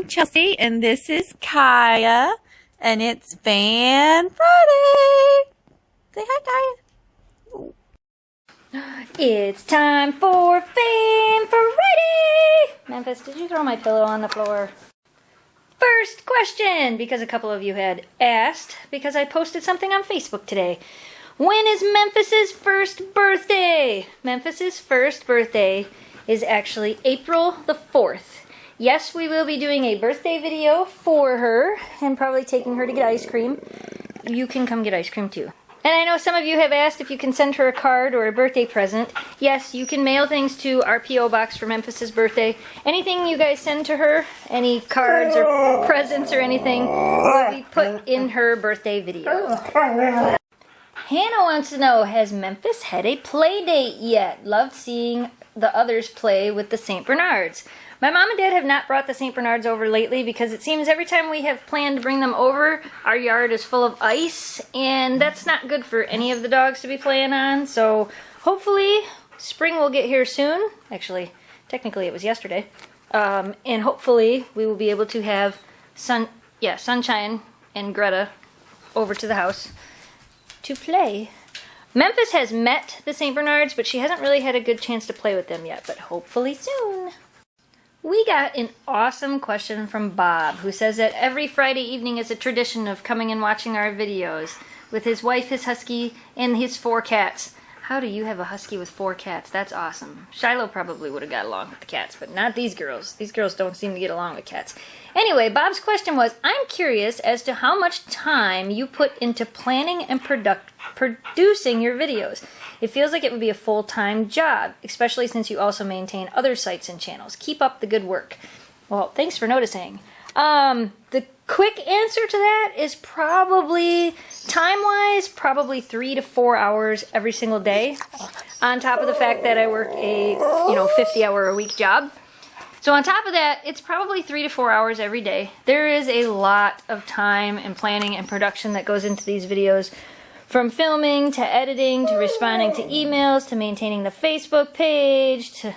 I'm Chelsea, and this is Kaya, and it's Fan Friday. Say hi, Kaya. It's time for Fan Friday. Memphis, did you throw my pillow on the floor? First question, because a couple of you had asked, because I posted something on Facebook today. When is Memphis's first birthday? Memphis's first birthday is actually April the 4th. Yes, we will be doing a birthday video for her and probably taking her to get ice cream. You can come get ice cream too. And I know some of you have asked if you can send her a card or a birthday present. Yes, you can mail things to our P.O. box for Memphis's birthday. Anything you guys send to her, any cards or presents or anything, will be put in her birthday video. Hannah wants to know, has Memphis had a play date yet? Loved seeing the others play with the St. Bernards. My mom and dad have not brought the St. Bernards over lately because it seems every time we have planned to bring them over, our yard is full of ice, and that's not good for any of the dogs to be playing on. So hopefully spring will get here soon. Actually, technically it was yesterday. And hopefully we will be able to have Sunshine and Greta over to the house to play. Memphis has met the St. Bernards, but she hasn't really had a good chance to play with them yet, but hopefully soon. We got an awesome question from Bob, who says that every Friday evening is a tradition of coming and watching our videos with his wife, his husky, and his 4 cats. How do you have a husky with 4 cats? That's awesome. Shiloh probably would have got along with the cats, but not these girls. These girls don't seem to get along with cats. Anyway, Bob's question was, I'm curious as to how much time you put into planning and producing your videos. It feels like it would be a full-time job, especially since you also maintain other sites and channels. Keep up the good work. Well, thanks for noticing. The quick answer to that is probably, time-wise, probably 3 to 4 hours every single day, on top of the fact that I work a 50-hour-a-week job. So on top of that, it's probably 3 to 4 hours every day. There is a lot of time and planning and production that goes into these videos, from filming to editing to responding to emails to maintaining the Facebook page to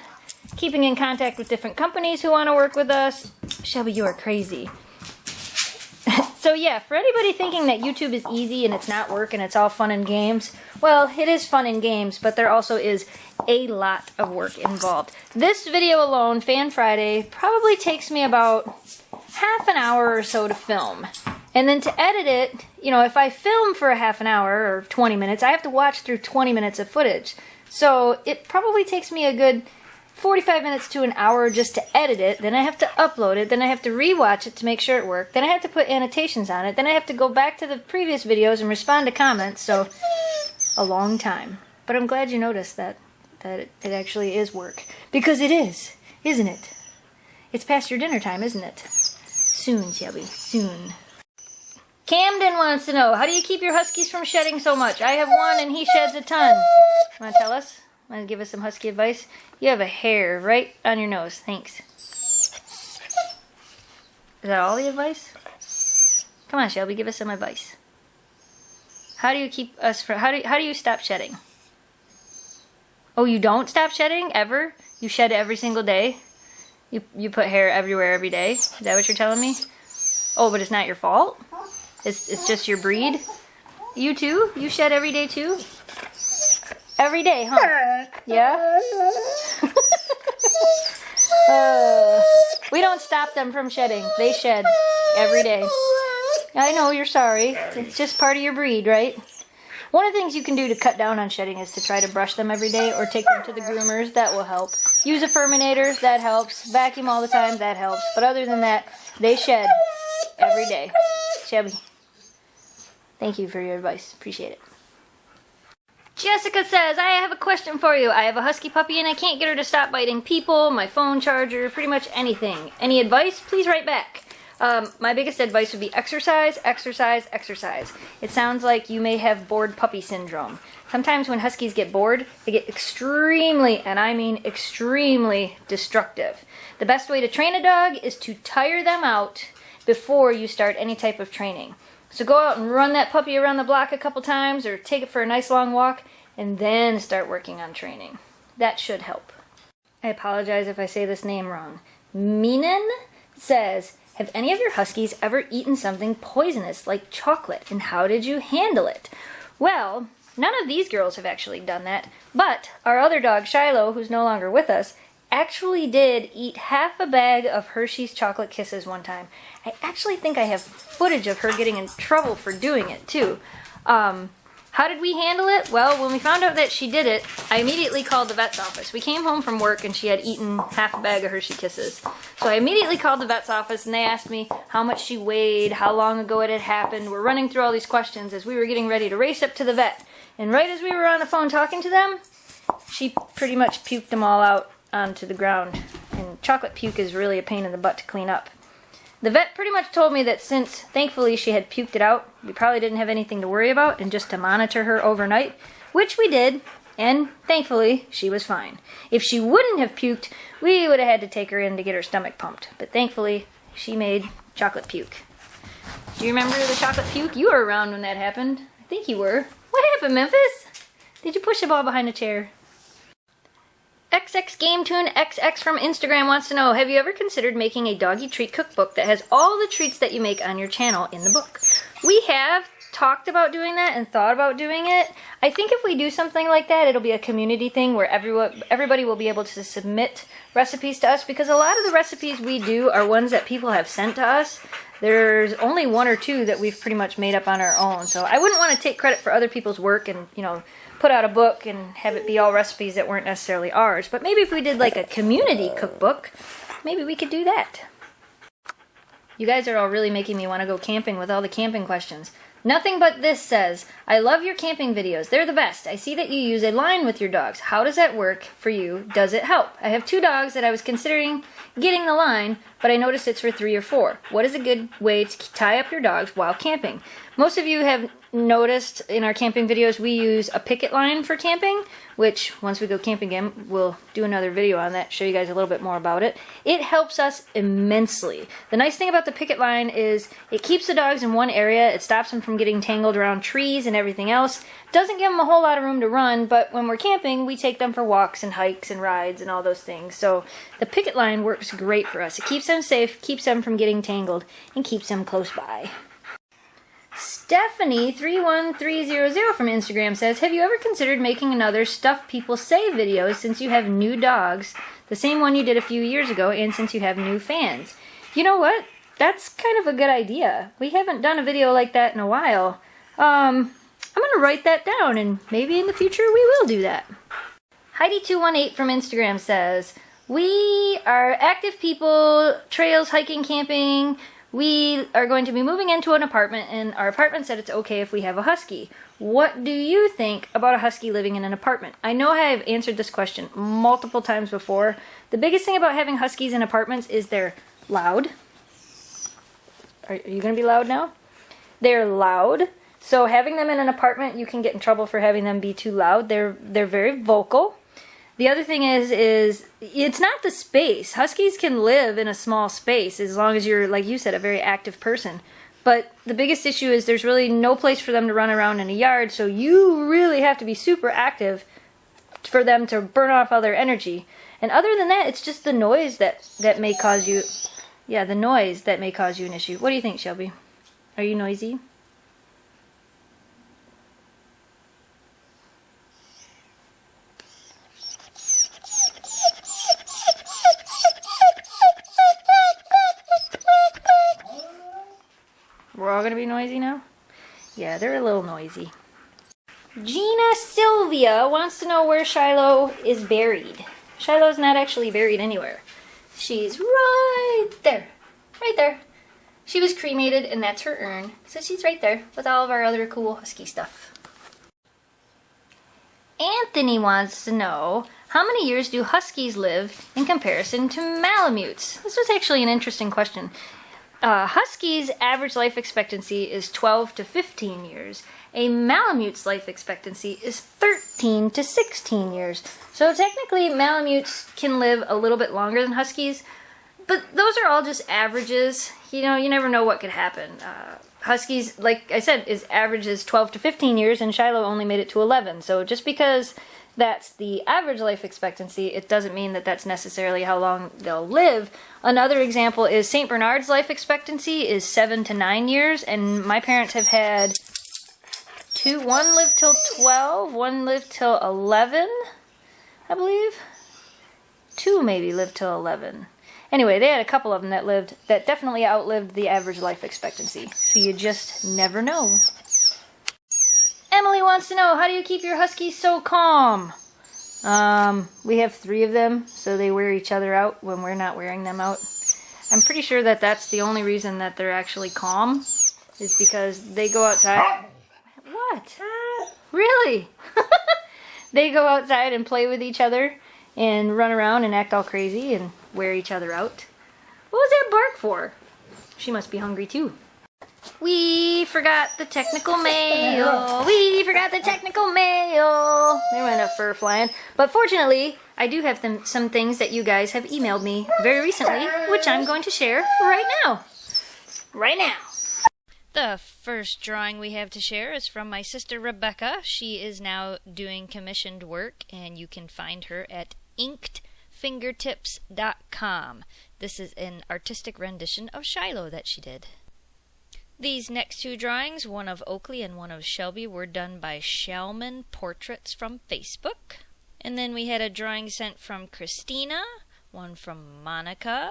keeping in contact with different companies who want to work with us. Shelby, you are crazy. So yeah, for anybody thinking that YouTube is easy and it's not work and it's all fun and games, well, it is fun and games, but there also is a lot of work involved. This video alone, Fan Friday, probably takes me about half an hour or so to film. And then to edit it, if I film for a half an hour or 20 minutes, I have to watch through 20 minutes of footage. So it probably takes me a good 45 minutes to an hour just to edit it. Then I have to upload it. Then I have to rewatch it to make sure it worked. Then I have to put annotations on it. Then I have to go back to the previous videos and respond to comments. So a long time. But I'm glad you noticed that it actually is work. Because it is, isn't it? It's past your dinner time, isn't it? Soon, Shelby, soon. Camden wants to know, how do you keep your huskies from shedding so much? I have one and he sheds a ton. Want to tell us? Want to give us some husky advice? You have a hair right on your nose. Thanks. Is that all the advice? Come on, Shelby, give us some advice. How do you keep us from... How do you stop shedding? Oh, you don't stop shedding? Ever? You shed every single day? You put hair everywhere every day? Is that what you're telling me? Oh, but it's not your fault? It's just your breed? You too? You shed every day too? Every day, huh? Yeah? We don't stop them from shedding. They shed every day. I know, you're sorry. It's just part of your breed, right? One of the things you can do to cut down on shedding is to try to brush them every day or take them to the groomers. That will help. Use a furminator. That helps. Vacuum all the time. That helps. But other than that, they shed every day. Shelby, thank you for your advice. Appreciate it. Jessica says, I have a question for you. I have a husky puppy and I can't get her to stop biting people, my phone charger, pretty much anything. Any advice? Please write back. My biggest advice would be exercise, exercise, exercise. It sounds like you may have bored puppy syndrome. Sometimes when huskies get bored, they get extremely, and I mean extremely, destructive. The best way to train a dog is to tire them out before you start any type of training. So go out and run that puppy around the block a couple times or take it for a nice long walk and then start working on training. That should help. I apologize if I say this name wrong. Minen says, have any of your Huskies ever eaten something poisonous like chocolate, and how did you handle it? Well, none of these girls have actually done that, but our other dog, Shiloh, who's no longer with us, actually did eat half a bag of Hershey's Chocolate Kisses one time. I actually think I have footage of her getting in trouble for doing it, too. How did we handle it? Well, when we found out that she did it, I immediately called the vet's office. We came home from work and she had eaten half a bag of Hershey Kisses. So I immediately called the vet's office and they asked me how much she weighed, how long ago it had happened. We're running through all these questions as we were getting ready to race up to the vet. And right as we were on the phone talking to them, she pretty much puked them all out onto the ground. And chocolate puke is really a pain in the butt to clean up. The vet pretty much told me that since, thankfully, she had puked it out, we probably didn't have anything to worry about, and just to monitor her overnight, which we did, and thankfully, she was fine. If she wouldn't have puked, we would have had to take her in to get her stomach pumped, but thankfully, she made chocolate puke. Do you remember the chocolate puke? You were around when that happened. I think you were. What happened, Memphis? Did you push the ball behind a chair? XX GameTune XX from Instagram wants to know, have you ever considered making a doggy treat cookbook that has all the treats that you make on your channel in the book? We have talked about doing that and thought about doing it. I think if we do something like that, it'll be a community thing where everybody will be able to submit recipes to us, because a lot of the recipes we do are ones that people have sent to us. There's only one or two that we've pretty much made up on our own, so I wouldn't want to take credit for other people's work and, you know, put out a book and have it be all recipes that weren't necessarily ours. But maybe if we did like a community cookbook, maybe we could do that. You guys are all really making me want to go camping with all the camping questions. Nothing But This says, I love your camping videos. They're the best. I see that you use a line with your dogs. How does that work for you? Does it help? I have 2 dogs that I was considering getting the line, but I noticed it's for 3 or 4. What is a good way to tie up your dogs while camping? Most of you have noticed in our camping videos we use a picket line for camping, which once we go camping again, we'll do another video on that, show you guys a little bit more about it. It helps us immensely. The nice thing about the picket line is it keeps the dogs in one area, it stops them from getting tangled around trees and everything else. Doesn't give them a whole lot of room to run, but when we're camping, we take them for walks and hikes and rides and all those things. So the picket line works great for us. It keeps them safe, keeps them from getting tangled, and keeps them close by. Stephanie31300 from Instagram says, have you ever considered making another Stuff People Say video since you have new dogs, the same one you did a few years ago, and since you have new fans? You know what? That's kind of a good idea. We haven't done a video like that in a while. I'm going to write that down, and maybe in the future we will do that. Heidi218 from Instagram says, we are active people, trails, hiking, camping. We are going to be moving into an apartment, and our apartment said it's okay if we have a husky. What do you think about a husky living in an apartment? I know I have answered this question multiple times before. The biggest thing about having huskies in apartments is they're loud. Are you going to be loud now? They're loud. So having them in an apartment, you can get in trouble for having them be too loud. They're very vocal. The other thing is it's not the space. Huskies can live in a small space as long as you're, like you said, a very active person. But the biggest issue is there's really no place for them to run around in a yard, so you really have to be super active for them to burn off all their energy. And other than that, it's just the noise that may cause you... Yeah, the noise that may cause you an issue. What do you think, Shelby? Are you noisy? We're all going to be noisy now? Yeah, they're a little noisy. Gina Sylvia wants to know where Shiloh is buried. Shiloh's not actually buried anywhere. She's right there. Right there. She was cremated and that's her urn. So she's right there with all of our other cool husky stuff. Anthony wants to know, how many years do huskies live in comparison to Malamutes? This was actually an interesting question. Huskies' average life expectancy is 12 to 15 years. A Malamute's life expectancy is 13 to 16 years. So technically, Malamutes can live a little bit longer than Huskies, but those are all just averages. You know, you never know what could happen. Huskies, like I said, average is 12 to 15 years, and Shiloh only made it to 11. So just because that's the average life expectancy, it doesn't mean that that's necessarily how long they'll live. Another example is St. Bernard's life expectancy is 7 to 9 years, and my parents have had one lived till 12, one lived till 11, I believe. 2 maybe lived till 11. Anyway, they had a couple of them that definitely outlived the average life expectancy. So you just never know. Emily wants to know, how do you keep your Huskies so calm? We have 3 of them, so they wear each other out when we're not wearing them out. I'm pretty sure that that's the only reason that they're actually calm, is because they go outside. What? Really? They go outside and play with each other and run around and act all crazy and wear each other out. What was that bark for? She must be hungry too. We forgot the technical mail. We forgot the technical mail. There went a fur flying. But fortunately, I do have some things that you guys have emailed me very recently, which I'm going to share right now. Right now. The first drawing we have to share is from my sister Rebecca. She is now doing commissioned work, and you can find her at inkedfingertips.com. This is an artistic rendition of Shiloh that she did. These next 2 drawings, one of Oakley and one of Shelby, were done by Shalman Portraits from Facebook. And then we had a drawing sent from Christina, one from Monica,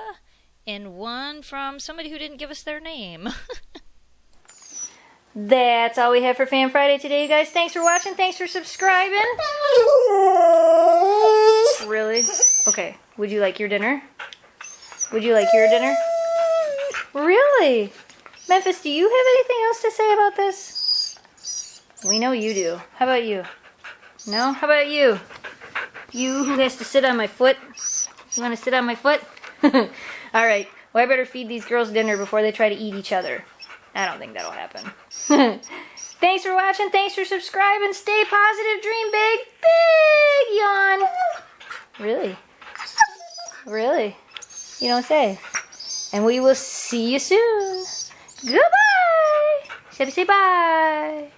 and one from somebody who didn't give us their name. That's all we have for Fan Friday today, you guys. Thanks for watching. Thanks for subscribing. Really? Okay. Would you like your dinner? Would you like your dinner? Really? Memphis, do you have anything else to say about this? We know you do. How about you? No? How about you? You who has to sit on my foot? You want to sit on my foot? Alright. Well, I better feed these girls dinner before they try to eat each other. I don't think that'll happen. Thanks for watching. Thanks for subscribing. Stay positive. Dream big. Big yawn. Really? Really? You don't say. And we will see you soon. Goodbye. Shelby, say bye.